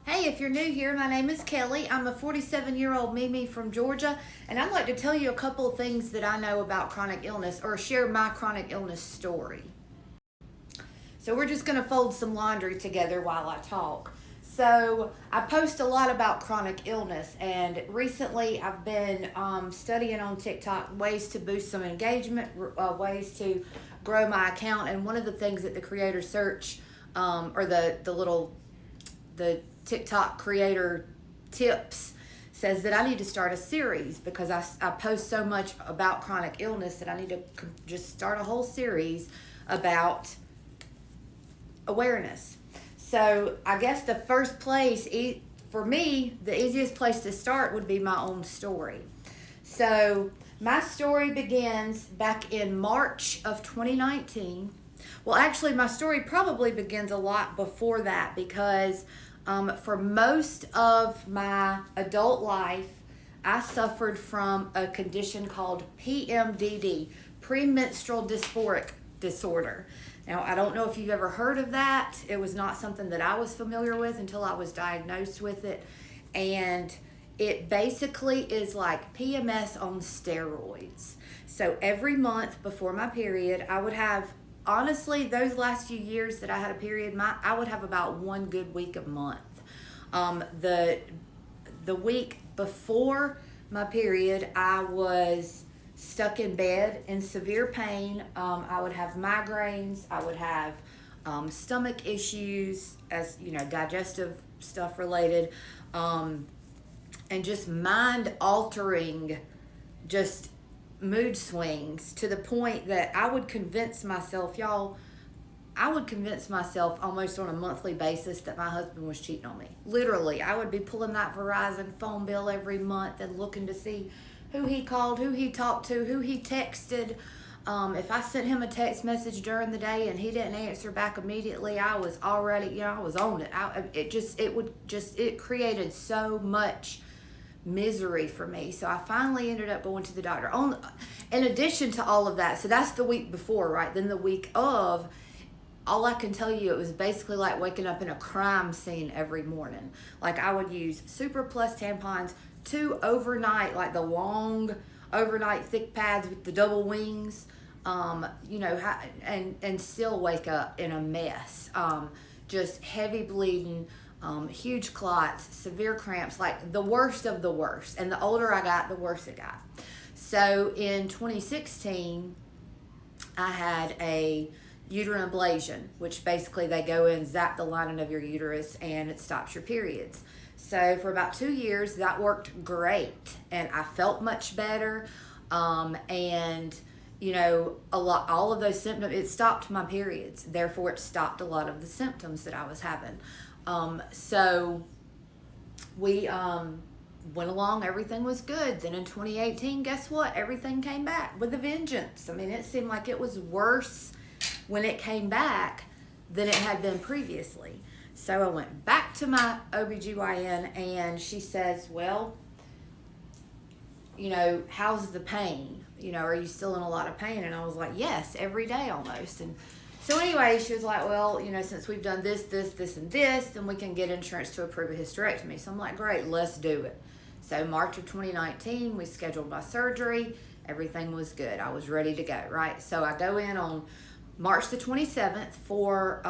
Hey, if you're new here, my name is Kelly. I'm a 47-year-old Mimi from Georgia, and I'd like to tell you a couple of things that I know about chronic illness or share my chronic illness story. So, we're just going to fold some laundry together while I talk. So, I post a lot about chronic illness, and recently I've been studying on TikTok ways to boost some engagement, ways to grow my account. And one of the things that the creator search or the TikTok creator tips says that I need to start a series because I post so much about chronic illness that I need to just start a whole series about awareness. So I guess the first place, for me, the easiest place to start would be my own story. So my story begins back in March of 2019. Well, actually, my story probably begins a lot before that because for most of my adult life, I suffered from a condition called PMDD, premenstrual dysphoric disorder. Now, I don't know if you've ever heard of that. It was not something that I was familiar with until I was diagnosed with it. And it basically is like PMS on steroids. So every month before my period, I would have, honestly, those last few years that I had a period, I would have about one good week a month. The week before my period, I was stuck in bed in severe pain. I would have migraines. I would have stomach issues, as you know, digestive stuff related, and just mind altering, just mood swings to the point that I would convince myself, almost on a monthly basis that my husband was cheating on me. Literally, I would be pulling that Verizon phone bill every month and looking to see who he called, who he talked to, who he texted. If I sent him a text message during the day and he didn't answer back immediately, I was already, I was on it. It created so much misery for me. So I finally ended up going to the doctor. In addition to all of that, so that's the week before, right? Then the week of, all I can tell you, it was basically like waking up in a crime scene every morning. Like I would use Super Plus tampons, 2 overnight, like the long overnight thick pads with the double wings, and still wake up in a mess. Just heavy bleeding, huge clots, severe cramps, like the worst of the worst. And the older I got, the worse it got. So in 2016, I had a uterine ablation, which basically they go in, zap the lining of your uterus, and it stops your periods. So for about 2 years, that worked great, and I felt much better. And all of those symptoms, it stopped my periods. Therefore, it stopped a lot of the symptoms that I was having. So we went along, everything was good. Then in 2018, guess what? Everything came back with a vengeance. I mean, it seemed like it was worse when it came back than it had been previously. So I went back to my OBGYN and she says, well, how's the pain? Are you still in a lot of pain? And I was like, yes, every day almost. And so anyway, she was like, well, since we've done this, and this, then we can get insurance to approve a hysterectomy. So I'm like, great, let's do it. So March of 2019, we scheduled my surgery. Everything was good. I was ready to go, right? So I go in on March the 27th for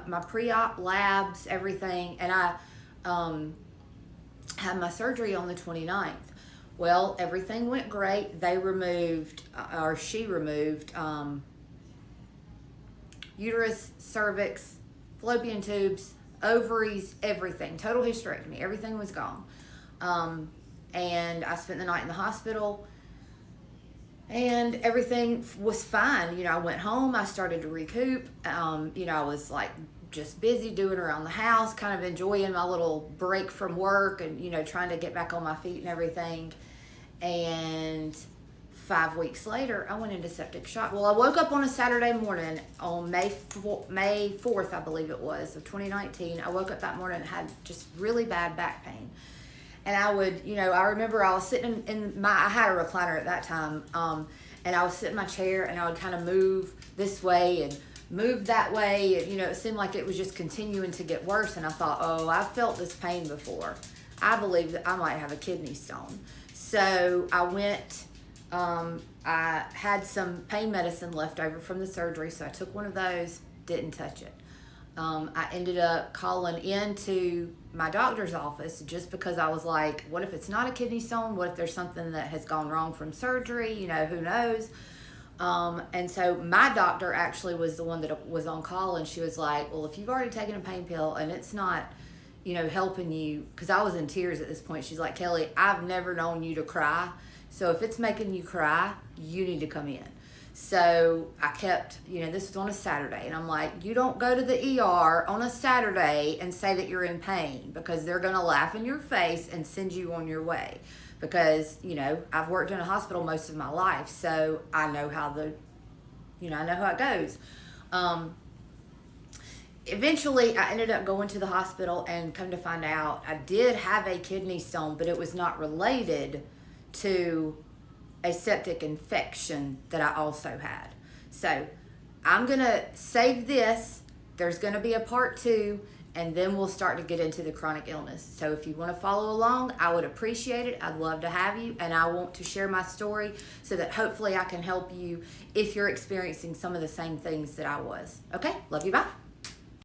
my pre-op labs, everything, and I had my surgery on the 29th. Well, everything went great. She removed uterus, cervix, fallopian tubes, ovaries, everything. Total hysterectomy. Everything was gone. And I spent the night in the hospital. And everything was fine. I went home. I started to recoup. I was like just busy doing around the house, kind of enjoying my little break from work and, trying to get back on my feet and everything. And 5 weeks later, I went into septic shock. Well, I woke up on a Saturday morning on May 4th, I believe it was, of 2019. I woke up that morning and had just really bad back pain. And I would, I remember I was sitting I had a recliner at that time, and I was sitting in my chair and I would kind of move this way and moved that way. It seemed like it was just continuing to get worse. And I thought, oh, I've felt this pain before. I believe that I might have a kidney stone. So I went, I had some pain medicine left over from the surgery. So I took one of those, didn't touch it. I ended up calling into my doctor's office just because I was like, what if it's not a kidney stone? What if there's something that has gone wrong from surgery? Who knows? And so my doctor actually was the one that was on call, and she was like, well, if you've already taken a pain pill and it's not, helping you, because I was in tears at this point. She's like, Kelly, I've never known you to cry. So if it's making you cry, you need to come in. So I kept, this was on a Saturday, and I'm like, you don't go to the ER on a Saturday and say that you're in pain, because they're going to laugh in your face and send you on your way. Because, I've worked in a hospital most of my life, so I know how I know how it goes. Eventually, I ended up going to the hospital, and come to find out, I did have a kidney stone, but it was not related to a septic infection that I also had. So I'm going to save this. There's going to be a part 2, and then we'll start to get into the chronic illness. So if you want to follow along, I would appreciate it. I'd love to have you, and I want to share my story so that hopefully I can help you if you're experiencing some of the same things that I was. Okay? Love you. Bye.